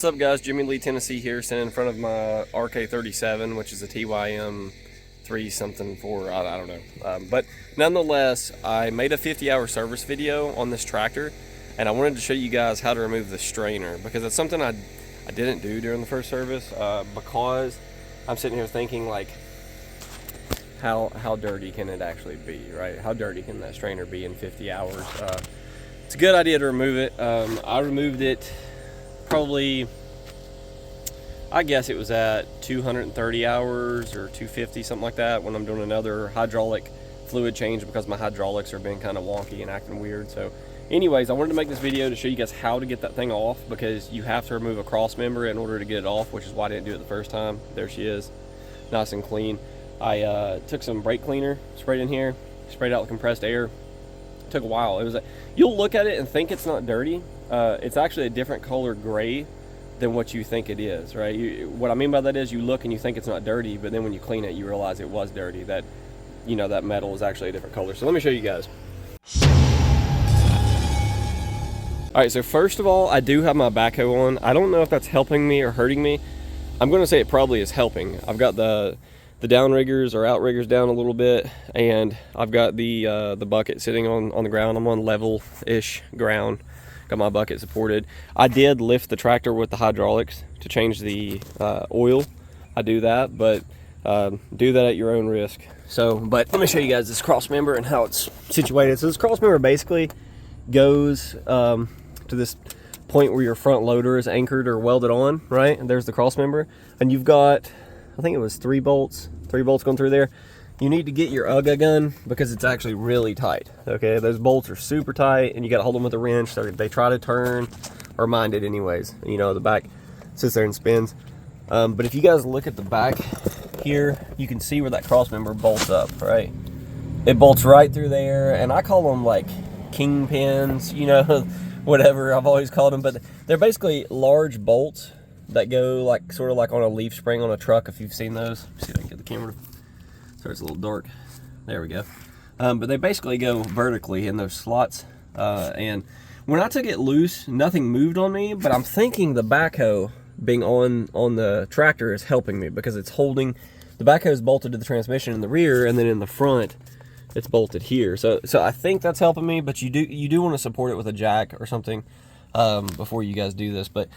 What's up guys, Jimmy Lee, Tennessee here, sitting in front of my RK37, which is a TYM 3 something 4, I don't know. But nonetheless, I made a 50-hour service video on this tractor, and I wanted to show you guys how to remove the strainer, because it's something I didn't do during the first service, because I'm sitting here thinking like, how dirty can it actually be, right? How dirty can that strainer be in 50 hours? It's a good idea to remove it. I removed it probably, I guess it was at 230 hours or 250, something like that, when I'm doing another hydraulic fluid change because my hydraulics are being kind of wonky and acting weird. So anyways, I wanted to make this video to show you guys how to get that thing off, because you have to remove a cross member in order to get it off, which is why I didn't do it the first time. There she is, nice and clean. I took some brake cleaner, sprayed in here, sprayed out the compressed air. It took a while. It was you'll look at it and think it's not dirty. It's actually a different color gray than what you think it is, right? What I mean by that is you look and you think it's not dirty, but then when you clean it, you realize it was dirty. That, you know, that metal is actually a different color. So let me show you guys. All right, so first of all, I do have my backhoe on. I don't know if that's helping me or hurting me. I'm going to say it probably is helping. I've got the downriggers or outriggers down a little bit, and I've got the bucket sitting on the ground. I'm on level-ish ground. Got my bucket supported. I did lift the tractor with the hydraulics to change the oil. I do that, but do that at your own risk. So, but let me show you guys this cross member and how it's situated. So this cross member basically goes to this point where your front loader is anchored or welded on, right? And there's the cross member, and you've got, I think it was three bolts going through there. You need to get your UGA gun because it's actually really tight. Okay, those bolts are super tight, and you got to hold them with a wrench so they try to turn, or mind it anyways. You know, the back sits there and spins. But if you guys look at the back here, you can see where that cross member bolts up, right? It bolts right through there, and I call them like kingpins, you know, whatever I've always called them. But they're basically large bolts that go like sort of like on a leaf spring on a truck, if you've seen those. Let's see if I can get the camera. Sorry, it's a little dark. There we go. But they basically go vertically in those slots. And when I took it loose, nothing moved on me, but I'm thinking the backhoe being on the tractor is helping me, because it's holding, the backhoe is bolted to the transmission in the rear, and then in the front, it's bolted here. So I think that's helping me, but you do want to support it with a jack or something before you guys do this. But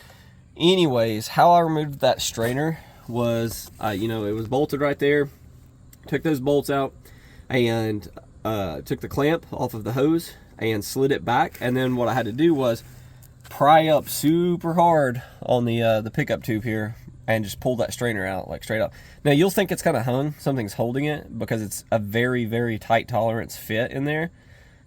anyways, how I removed that strainer was, you know, it was bolted right there. Took those bolts out and took the clamp off of the hose and slid it back, and then what I had to do was pry up super hard on the pickup tube here and just pull that strainer out like straight up. Now you'll think it's kind of hung, something's holding it, because it's a very, very tight tolerance fit in there.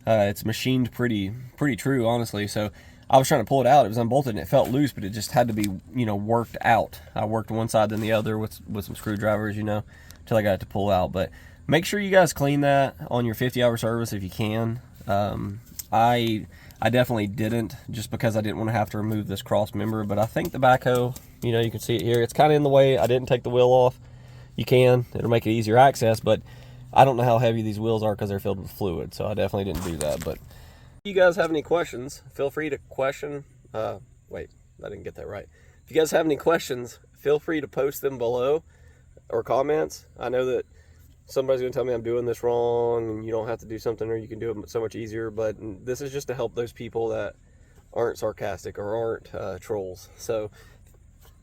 It's machined pretty true, honestly. So I was trying to pull it out, it was unbolted and it felt loose, but it just had to be, you know, worked out. I worked one side then the other with some screwdrivers, you know, till I got it to pull out. But make sure you guys clean that on your 50-hour service if you can. I definitely didn't, just because I didn't want to have to remove this cross member. But I think the backhoe, you know, you can see it here, it's kind of in the way. I didn't take the wheel off. You can, it'll make it easier access, but I don't know how heavy these wheels are because they're filled with fluid, so I definitely didn't do that. But if you guys have any questions, feel free to question. Wait, I didn't get that right. If you guys have any questions, feel free to post them below, or comments. I know that somebody's going to tell me I'm doing this wrong and you don't have to do something, or you can do it so much easier, but this is just to help those people that aren't sarcastic or aren't trolls. So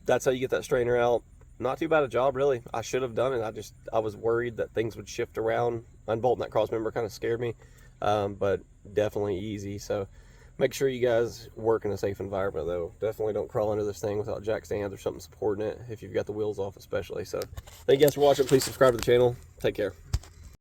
that's how you get that strainer out. Not too bad a job, really. I should have done it. I was worried that things would shift around. Unbolting that cross member kind of scared me, but definitely easy. So make sure you guys work in a safe environment, though. Definitely don't crawl into this thing without jack stands or something supporting it, if you've got the wheels off especially. So thank you guys for watching. Please subscribe to the channel. Take care.